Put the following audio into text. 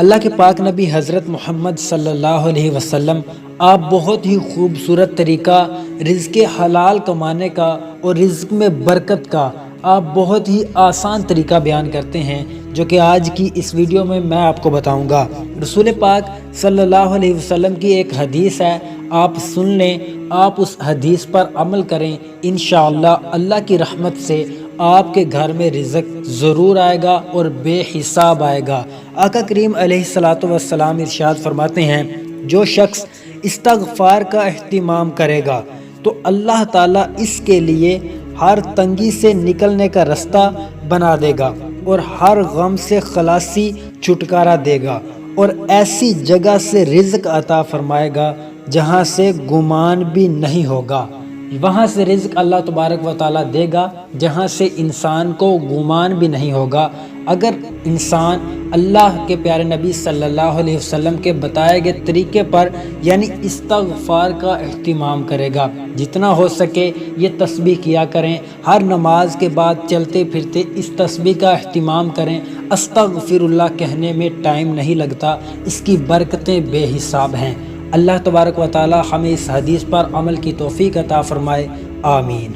اللہ کے پاک نبی حضرت محمد صلی اللہ علیہ وسلم آپ بہت ہی خوبصورت طریقہ رزق حلال کمانے کا اور رزق میں برکت کا آپ بہت ہی آسان طریقہ بیان کرتے ہیں، جو کہ آج کی اس ویڈیو میں آپ کو بتاؤں گا۔ رسول پاک صلی اللہ علیہ وسلم کی ایک حدیث ہے، آپ سن لیں، آپ اس حدیث پر عمل کریں، انشاءاللہ اللہ کی رحمت سے آپ کے گھر میں رزق ضرور آئے گا اور بے حساب آئے گا۔ آقا کریم علیہ الصلوۃ والسلام ارشاد فرماتے ہیں، جو شخص استغفار کا اہتمام کرے گا تو اللہ تعالیٰ اس کے لیے ہر تنگی سے نکلنے کا رستہ بنا دے گا اور ہر غم سے خلاصی چھٹکارا دے گا، اور ایسی جگہ سے رزق عطا فرمائے گا جہاں سے گمان بھی نہیں ہوگا۔ وہاں سے رزق اللہ تبارک و تعالیٰ دے گا جہاں سے انسان کو گمان بھی نہیں ہوگا۔ اگر انسان اللہ کے پیارے نبی صلی اللہ علیہ وسلم کے بتائے گئے طریقے پر یعنی استغفار کا اہتمام کرے گا، جتنا ہو سکے یہ تسبیح کیا کریں، ہر نماز کے بعد چلتے پھرتے اس تسبیح کا اہتمام کریں۔ استغفر اللہ کہنے میں ٹائم نہیں لگتا، اس کی برکتیں بے حساب ہیں۔ اللہ تبارک و تعالی ہمیں اس حدیث پر عمل کی توفیق عطا فرمائے، آمین۔